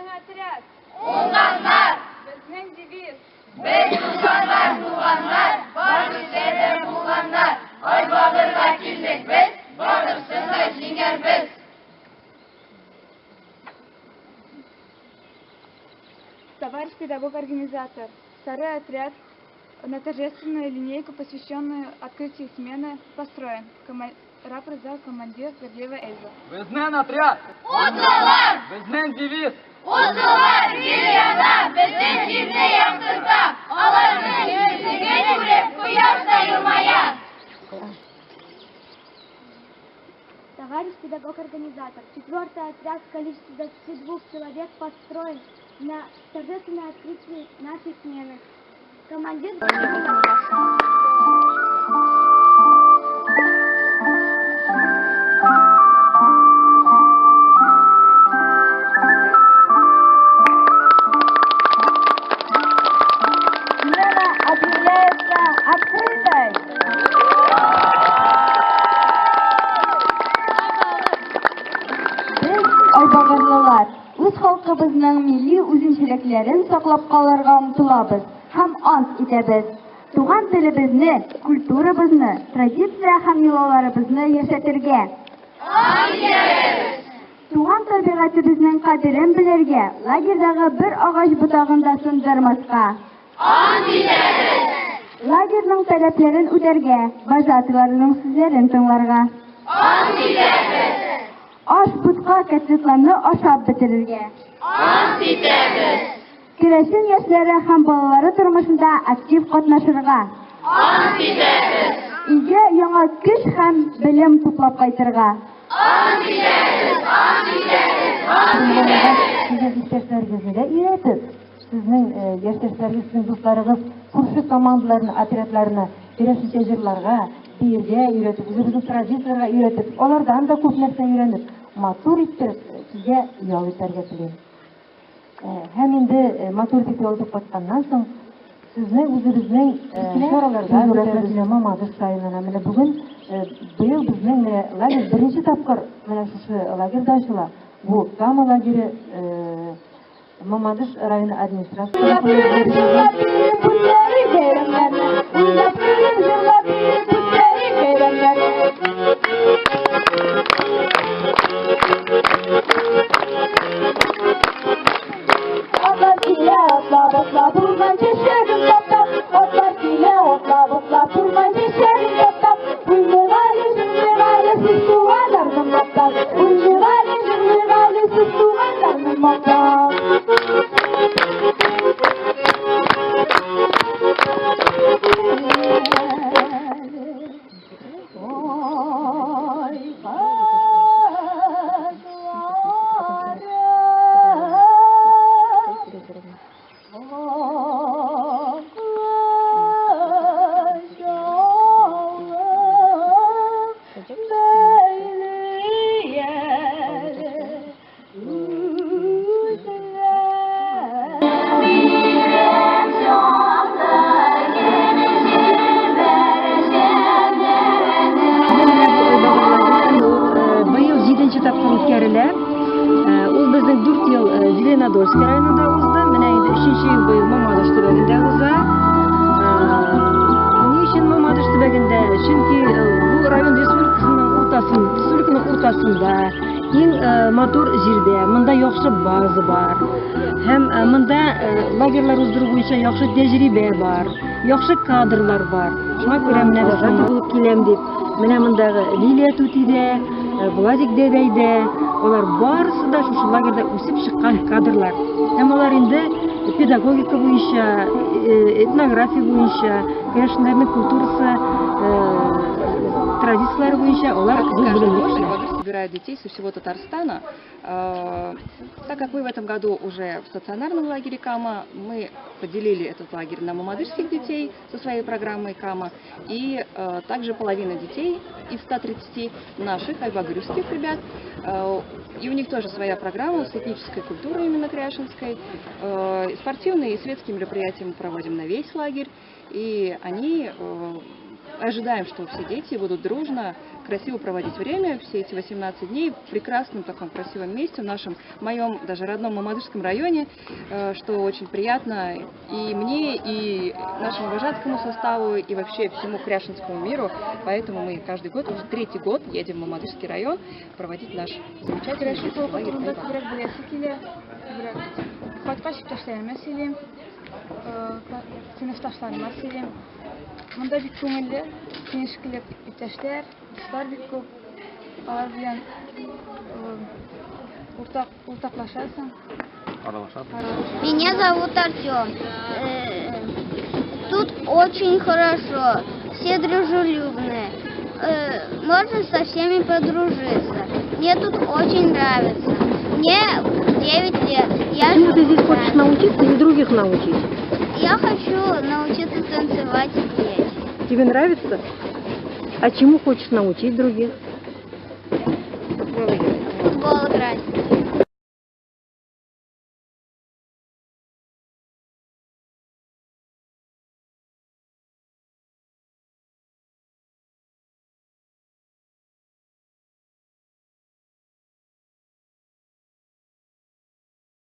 Bizning otryad. Unganlar. Bizning deviz. Biz tuğanlar, var işlerde bulganlar. Aybalırga kildik biz, barışsında jinger biz. Товарищ педагог-организатор. Второй отряд на торжественную линейку, посвященную открытию смены, построен. Рапорт зал командир Гордеева Эльза. Bizning otrяд. Utlular, Bizning deviz. utlular, giryana, bizim jirni yaktırsa, alarının yüzüge görüp kuyaş sayılmaya. Товарищ педагог-организатор. Четвертый отряд в количестве 22 человек построен на торжественное открытие нашей смены. Командир Смена объявляется открытой. Biz Ayбагырлылар үз халкыбызның милли үзенчәлекләрен саклап калырга омтылабыз һәм ант итәбез. Туган телебезне, культурабызны, традиция һәм йолаларыбызны яшәтергә. Туган табигатыбызның кадерен белергә, лагерьдагы бер агач ботагында сындырмаска. Лагерьнең таләпләрен үтәргә, вожатыйларның сүзләрен тыңларга. Аш бутка котлетларны ашап бетерергә. Керәшен яшьләре һәм балалары тормышында актив катнашырга. Өйгә яңа көч һәм белем туплап кайтырга. Sizin isterslerinize üretip, sizin yaştaşlarınız, sizin dostlarınız, kursu komandalarını, atletlerini, birleşik tecrübelerine, birge üretip, bizim tradisiyalara üretip, onlardan da çok nerse öğrenip, matur ettirip, size yol iterge bileyim. Hem indi maturitet yolu patkandan soň, sizin özünüzün şoralarda öğretmenine Mamadır sayılana. Bugün bıyıl bizden lager birinci tapkır şu lagerda açıla. Bu Gama lageri Mamadır rayonu administrasyonu. Зеленодольский районында узды. Менә инде 3нче ел быел Мамадыш төбәгендә уза. Ни өчен Мамадыш төбәгендә? Чөнки бу район республиканың уртасында, иң матур җирдә, монда яхшы база бар. Һәм монда лагерьлар уздыру буенча яхшы тәҗрибә бар, яхшы кадрлар бар. Шуңа күрә менә безнең булып киләм дип, менә мондагы Лилия Тутидә, Владик Дәдәйдә, олар барысы да шушы лагерьда үсеп чыккан кадрлар. Һәм алар инде педагогика буенча, этнография буенча, керәшеннәрнең культурасы, традициялары буенча алар собирают детей со всего Татарстана. Так как мы в этом году уже в стационарном лагере Кама, мы поделили этот лагерь на мамадышских детей со своей программой Кама, и также половина детей из 130 наших айбагыревских ребят, и у них тоже своя программа с этнической культурой именно кряшинской. Спортивные и светские мероприятия мы проводим на весь лагерь, и они ожидаем, что все дети будут дружно красиво проводить время, все эти 18 дней в прекрасном таком красивом месте, в моем даже родном Мамадышском районе, что очень приятно и мне, и нашему вожатскому составу, и вообще всему кряшинскому миру. Поэтому мы каждый год, уже 3-й год, едем в Мамадышский район проводить наш замечательный детский лагерь. Сыйныфташларыма сөйлейм. Мында бик күңелле, кеңешкелек иптәшләр, дуслар бик күп. Алар белән уртаклашасың. Меня зовут Артем. Тут очень хорошо, все дружелюбные. Можно со всеми подружиться. Мне тут очень нравится. Мне 9 лет. Чему ты здесь хочешь научиться или других научить? Я хочу научиться танцевать и петь. Тебе нравится? А чему хочешь научить других?